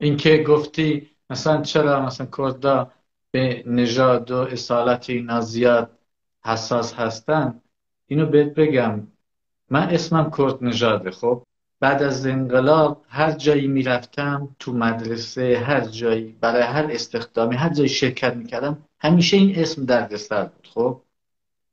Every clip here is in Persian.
اینکه گفتی مثلا چرا مثلا کردا به نژاد و اصالت اینا زیاد حساس هستن، اینو بهت بگم. من اسمم کرد نژاده. خب بعد از انقلاب هر جایی میرفتم، تو مدرسه، هر جایی، برای هر استخدامی، هر جایی شرکت میکردم، همیشه این اسم دردسر بود. خب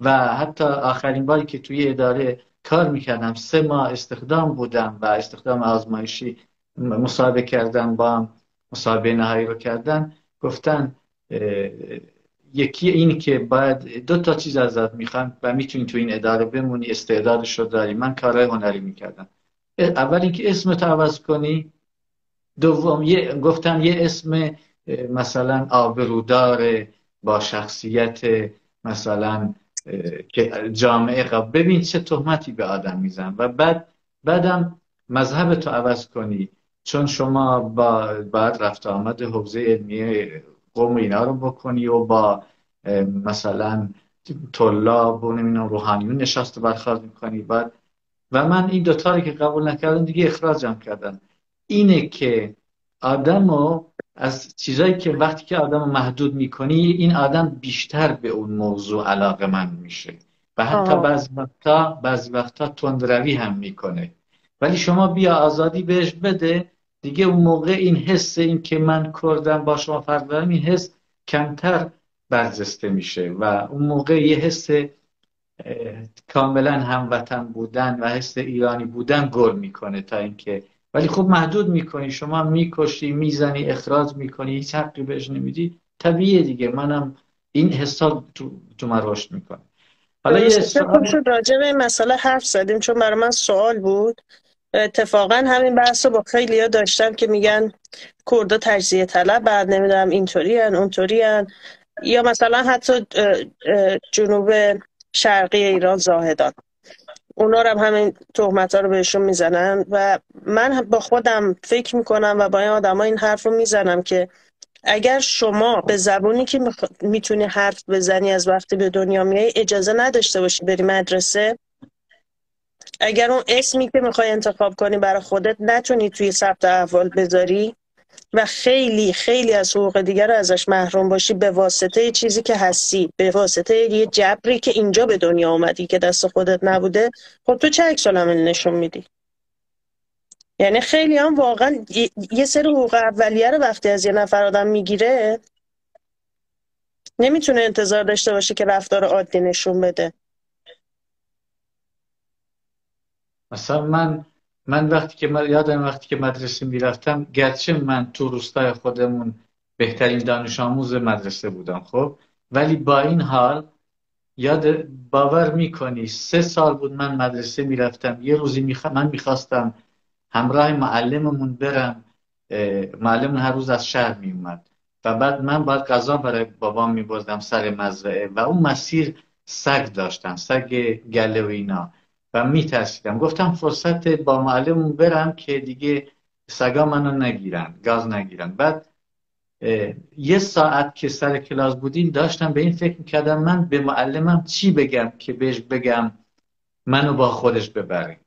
و حتی آخرین باری که توی اداره کار میکردم 3 ماه استخدام بودم و استخدام آزمایشی مصاحبه کردن، با هم مصاحبه نهایی رو کردن، گفتن اه، یکی این که باید 2 تا چیز ازت میخوان و میتونی تو این اداره بمونی، استعدادش رو داری. من کارهای هنری میکردم. اول اینکه اسمت عوض کنی، دوم گفتم یه اسم مثلا آبرودار، با شخصیت، مثلا که جامعه ببین چه تهمتی به آدم میزن. و بعدم مذهب تو عوض کنی، چون شما باید رفت آمد حوزه علمیه قوم اینا رو بکنی و با مثلا طلاب و نمیدونم روحانیون نشست و برخاست میکنی. و من این دوتا رو که قبول نکردم دیگه اخراجم کردن. اینه که آدمو از چیزایی که وقتی که آدمو محدود میکنی، این آدم بیشتر به اون موضوع علاقه من میشه و حتی آها. بعضی وقتا تندروی هم میکنه. ولی شما بیا آزادی بهش بده، دیگه اون موقع این حس، این که من کردم با شما فرق دارم، این حس کمتر برجسته میشه و اون موقع یه حس کاملا هموطن بودن و حس ایرانی بودن گر میکنه تا اینکه. ولی خب محدود میکنی، شما میکشی، میزنی، اخراج میکنی، هیچ حقی بهش نمیدی، طبیعیه دیگه. منم این حساب تو من رشد میکنه. حالا یه درسته، چه خوب سوال. شد راجع به این مسئله حرف زدیم، چون برای من سوال بود. اتفاقا همین بحث رو با خیلیا داشتم که میگن کردا تجزیه طلب، بعد نمیدونم اینطوری ان اونطوری ان، یا مثلا حتی جنوب شرقی ایران زاهدان، اونا رو هم همین تهمت ها رو بهشون میزنن. و من با خودم فکر میکنم و با این آدم ها این حرف رو میزنم که اگر شما به زبونی که میتونی حرف بزنی از وقتی به دنیا میای اجازه نداشته باشی بری مدرسه، اگر اون اسمی که میخوای انتخاب کنی برای خودت نتونی توی ثبت احوال بذاری و خیلی خیلی از حقوق دیگر رو ازش محروم باشی به واسطه چیزی که هستی، به واسطه یه جبری که اینجا به دنیا اومدی که دست خودت نبوده، خب تو چه عکس العملی نشون میدی؟ یعنی خیلی هم واقعا یه سری حقوق اولیه رو وقتی از یه نفر آدم میگیره نمیتونه انتظار داشته باشه که رفتار عادی نشون بده. مثلا من وقتی که یادم وقتی که مدرسه میرفتم، گرچه من تو روستای خودمون بهترین دانش آموز مدرسه بودم، خب ولی با این حال باور میکنی 3 سال بود من مدرسه میرفتم. یه روزی من میخواستم همراه معلممون برم. معلمون هر روز از شهر میومد و بعد من باید غذا برای بابام میبردم سر مزرعه و اون مسیر سگ داشتن، سگ گله و اینا، و میترسیدم. گفتم فرصت با معلممون برم که دیگه سگا منو نگیرن، گاز نگیرن. بعد 1 ساعت که سر کلاس بودیم داشتم به این فکر میکردم من به معلمم چی بگم که بهش بگم منو با خودش ببره.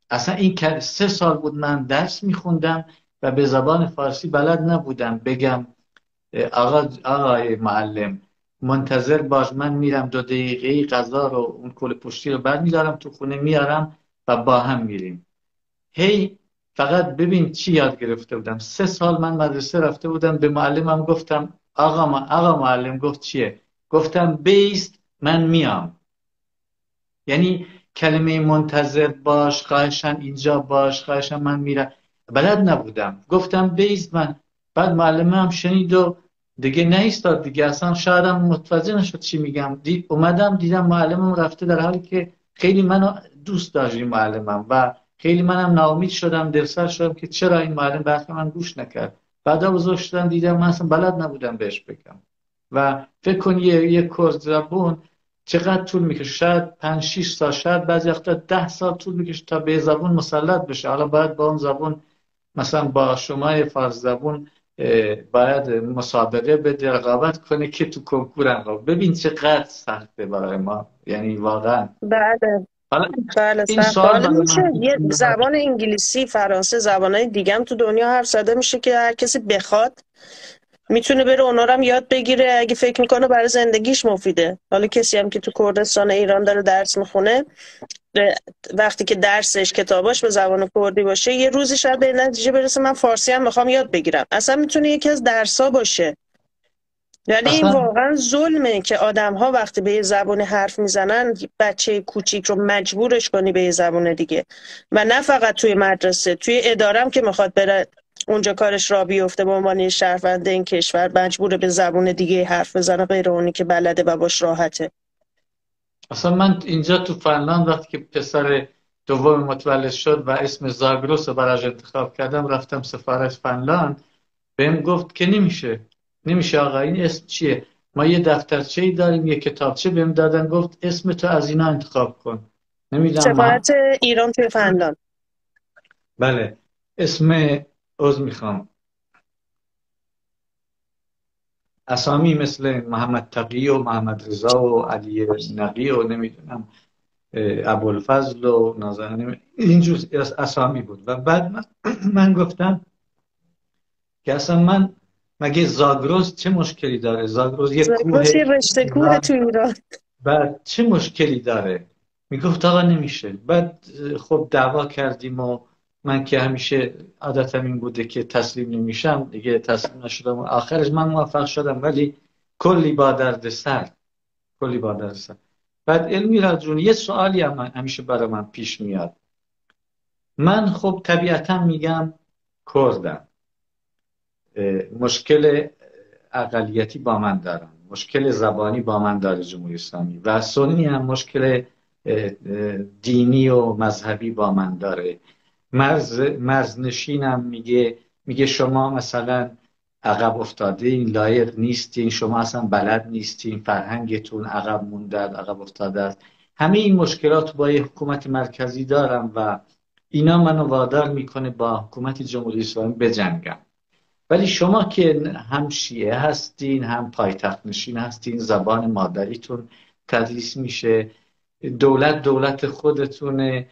اصلا این 3 سال بود من درس میخوندم و به زبان فارسی بلد نبودم بگم آقای معلم منتظر باش، من میرم 2 دقیقه غذا رو، اون کل پشتی رو برمیدارم تو خونه میارم و با هم میریم. هی فقط ببین چی یاد گرفته بودم. 3 سال من مدرسه رفته بودم، به معلمم گفتم آقا معلم. گفت چیه؟ گفتم بیست من میام. یعنی کلمه منتظر باش، خواهشن اینجا باش، خواهشن من میرم، بلد نبودم. گفتم بیست من. بعد معلمه هم شنید و دیگه نیستاد دیگه، اصلا شاید هم متوجه نشد چی میگم. اومدم دیدم معلمم رفته، در حالی که خیلی منو دوست داشت این معلمم و خیلی منم ناامید شدم، دلسر شدم که چرا این معلم به حرف من گوش نکرد. بعدا بزرگ شدم دیدم من اصلا بلد نبودم بهش بگم. و فکر کن یه کورس زبون چقدر طول میکشه؟ شاید 5 6 سال، شاید بعضی وقتا 10 سال طول میکشه تا به زبون مسلط بشه. حالا باید با اون زبون، مثلا با شما فارس زبون باید مسابقه بده، رقابت کنه که تو کنکور هم ببین چقدر سخته برای ما، یعنی واقعا. بله. حالا بله این سخت. سوال حالا برای میشه من یه زبان انگلیسی، فرانسه، زبانهای دیگه هم تو دنیا حرف زده میشه که هر کسی بخواد میتونه بره اونا رو هم یاد بگیره اگه فکر میکنه برای زندگیش مفیده. حالا کسی هم که تو کردستان ایران داره درس میخونه، وقتی که درسش کتاباش به زبان کردی باشه، یه روزی شاید به نتیجه برسه من فارسی هم میخوام یاد بگیرم. اصلا میتونه یکی از درسا باشه. یعنی این اصلا واقعا ظلمه که آدم‌ها وقتی به یه زبانی حرف میزنن بچه کوچیک رو مجبورش کنی به یه زبان دیگه. و نه فقط توی مدرسه، توی ادارم که میخواد بره اونجا کارش را بیفته به عنوان یه شهروند این کشور مجبور به زبان دیگه حرف بزنه غیر اونی که بلده و باش راحته. اصلا من اینجا تو فنلاند وقتی که پسر دوم متولد شد و اسم زاگرس رو براش انتخاب کردم، رفتم سفارت فنلاند، بهم گفت که نمیشه آقا، این اسم چیه؟ ما یه دفترچه‌ای داریم، یه کتابچه بهم دادن، گفت اسم تو از اینا انتخاب کن. نمیدونم سفارت ایران توی فنلاند. بله، اسم، عذر میخوام، اسامی مثل محمد تقی و محمد رضا و علی نقی و نمیدونم ابوالفضل و نازنین، اینجور اسامی بود. و بعد من گفتم که اصلا من، مگه زاگرس چه مشکلی داره؟ زاگرس یه زاگرس کوه، یه رشته کوه تو ایران. بعد چه مشکلی داره؟ میگفت آقا نمیشه. بعد خب دعوا کردیم و من که همیشه عادتم این بوده که تسلیم نمیشم، دیگه تسلیم نشدم و آخرش من موفق شدم، ولی کلی با درد سر، کلی با درد سر. بعد المیرا جون، یه سوالی هم همیشه برای من پیش میاد. من خب طبیعتا میگم کردم، مشکل اقلیتی با من دارن، مشکل زبانی با من داره جمهوری اسلامی، و سنی هم مشکل دینی و مذهبی با من داره. مرزنشینم میگه شما مثلا عقب افتاده این، لایق نیستین، شما اصلا بلد نیستین، فرهنگتون عقب مونده، عقب افتاده است. همه این مشکلات با حکومت مرکزی دارم و اینا منو وادار میکنه با حکومت جمهوری اسلامی بجنگم. ولی شما که هم شیعه هستین، هم پایتخت نشین هستین، زبان مادریتون تدریس میشه، دولت خودتونه،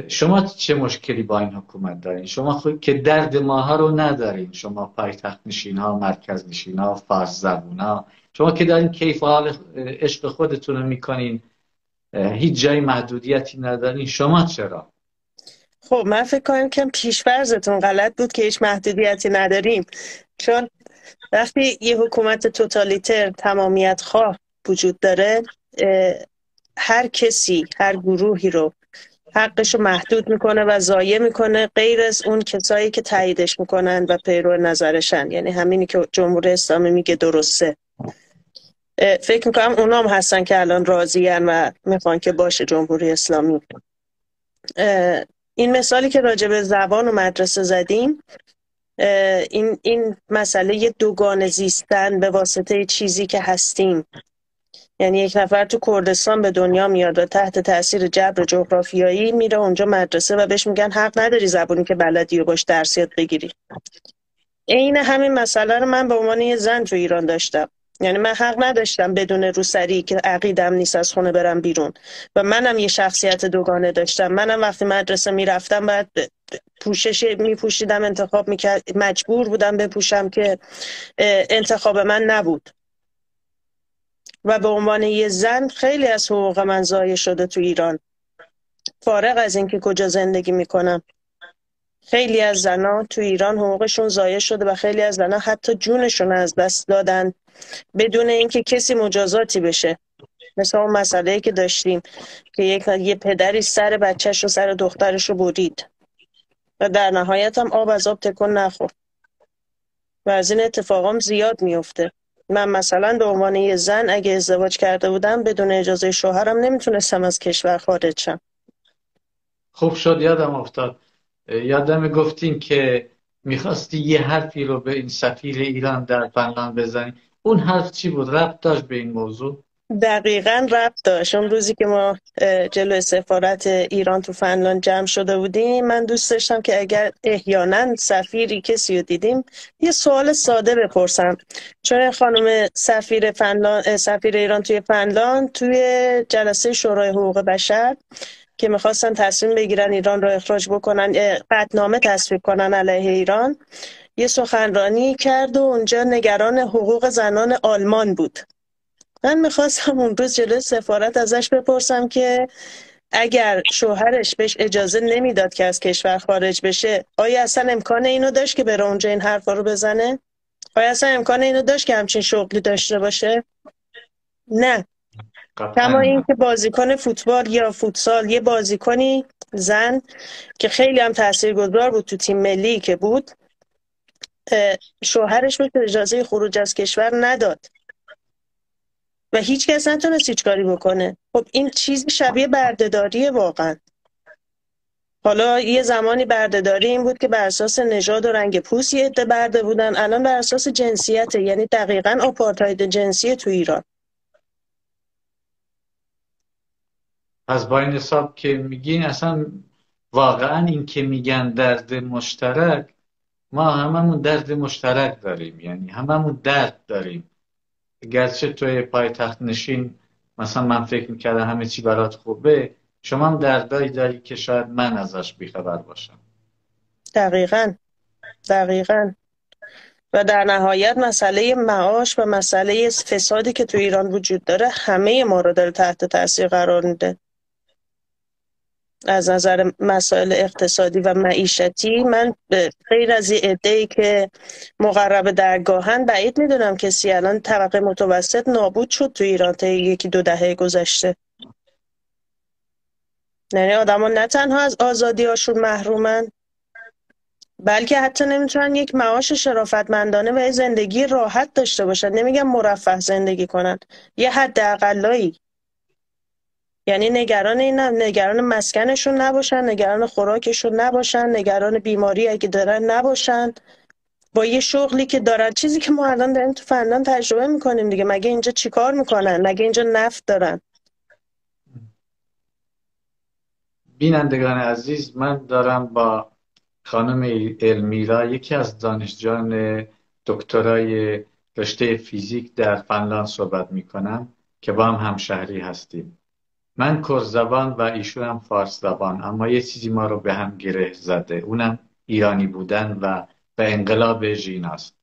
شما چه مشکلی با این حکومت دارین؟ شما خود که درد ماها رو ندارین، شما پایتخت نشین ها، مرکز نشین ها، فارس زبون ها، شما که دارین کیف و حال عشق خودتون رو میکنین، هیچ جای محدودیتی ندارین، شما چرا؟ خب من فکر کنم که پیش‌فرضتون غلط بود که هیچ محدودیتی نداریم. چون وقتی یه حکومت توتالیتر تمامیت خواه وجود داره، هر کسی، هر گروهی رو حقش رو محدود میکنه و ضایع میکنه غیر از اون کسایی که تاییدش میکنن و پیرو نظرشن. یعنی همینی که جمهوری اسلامی میگه درسته. فکر میکنم اونا هم هستن که الان راضیان و میخوان که باشه جمهوری اسلامی. این مثالی که راجع به زبان و مدرسه زدیم، این مسئله دوگانه زیستن به واسطه چیزی که هستیم. یعنی یک نفر تو کردستان به دنیا میاد و تحت تاثیر جبر جغرافیایی میره اونجا مدرسه و بهش میگن حق نداری زبانی که بلدی و باش درس یاد بگیری. عین همین مسئله رو من به عنوان یه زن تو ایران داشتم. یعنی من حق نداشتم بدون روسری که عقیدم نیست از خونه برم بیرون، و منم یه شخصیت دوگانه داشتم. منم وقتی مدرسه میرفتم باید پوشش میپوشیدم، انتخاب میکرد، مجبور بودم بپوشم که انتخاب من نبود. و به عنوان یه زن خیلی از حقوق من ضایع شده تو ایران، فارغ از اینکه کجا زندگی میکنم. خیلی از زنان تو ایران حقوقشون ضایع شده و خیلی از زنان حتی جونشون از دست دادن بدون اینکه کسی مجازاتی بشه. مثل اون مسئله‌ای که داشتیم که یه پدری سر بچهش و سر دخترش رو برید و در نهایت هم آب از آب تکون نخورد. و از این اتفاقام زیاد میفته. من مثلا به عنوان یه زن اگه ازدواج کرده بودم بدون اجازه شوهرم نمیتونستم از کشور خارج شم. خوب شد یادم افتاد، یادم گفتین که میخواستی یه حرفی رو به این سفیر ایران در فنلاند بزنی. اون حرف چی بود؟ ربط داشت به این موضوع؟ دقیقاً ربط داشت. اون روزی که ما جلوی سفارت ایران تو فنلاند جمع شده بودیم، من دوست داشتم که اگر احیانا سفیری کسی رو دیدیم یه سوال ساده بپرسم. چون خانم سفیر ایران توی فنلاند توی جلسه شورای حقوق بشر که میخواستن تصمیم بگیرن ایران رو اخراج بکنن، قطعنامه تصویب کنن علیه ایران، یه سخنرانی کرد و اونجا نگران حقوق زنان آلمان بود. من میخواستم اون روز جلوی سفارت ازش بپرسم که اگر شوهرش بهش اجازه نمیداد که از کشور خارج بشه، آیا اصلا امکان اینو داشت که بره اونجا این حرفا رو بزنه؟ آیا اصلا امکان اینو داشت که همچین شغلی داشته باشه؟ نه. قطعا کما نه. اینکه بازیکن فوتبال یا فوتسال، یه بازیکنی زن که خیلی هم تاثیرگذار بود تو تیم ملی که بود، شوهرش بهش اجازه خروج از کشور نداد و هیچ کس نتونست هیچ کاری بکنه. خب این چیزی شبیه بردهداریه واقعا. حالا یه زمانی بردهداری این بود که بر اساس نژاد و رنگ پوست یه عده برده بودن، الان بر اساس جنسیت، یعنی دقیقاً آپارتاید جنسی تو ایران. از با این حساب که میگین اصلا واقعا این که میگن درد مشترک، ما هممون درد مشترک داریم، یعنی هممون درد داریم. گرچه توی پایتخت نشین مثلا من فکر میکردم همه چی برات خوبه، شما هم دردایی داری که شاید من ازش بیخبر باشم. دقیقاً. دقیقاً. و در نهایت مسئله معاش و مسئله فسادی که تو ایران وجود داره همه ما رو داره تحت تاثیر قرار میده. از نظر مسائل اقتصادی و معیشتی، من غیر از این عده‌ای که مقرب درگاهن بعید میدونم کسی الان طبقه متوسط نابود شد تو ایران تا یکی دو دهه گذشته. یعنی آدما نه تنها از آزادی هاشون محرومن، بلکه حتی نمیتونن یک معاش شرافتمندانه و زندگی راحت داشته باشن. نمیگم مرفه زندگی کنن، یه حد اقلایی. یعنی نگران مسکنشون نباشن، نگران خوراکشون نباشن، نگران بیماری اگه دارن نباشن، با یه شغلی که دارن. چیزی که ما الان داریم تو فنلاند تجربه میکنیم دیگه. مگه اینجا چیکار میکنن؟ مگه اینجا نفت دارن؟ بینندگان عزیز، من دارم با خانم المیرا، یکی از دانشجویان دکترای رشته فیزیک در فنلاند صحبت میکنم که با هم همشهری هستیم. من کرد زبان و ایشون هم فارس زبان، اما یه چیزی ما رو به هم گره زده، اونم ایرانی بودن و انقلاب ژیناست.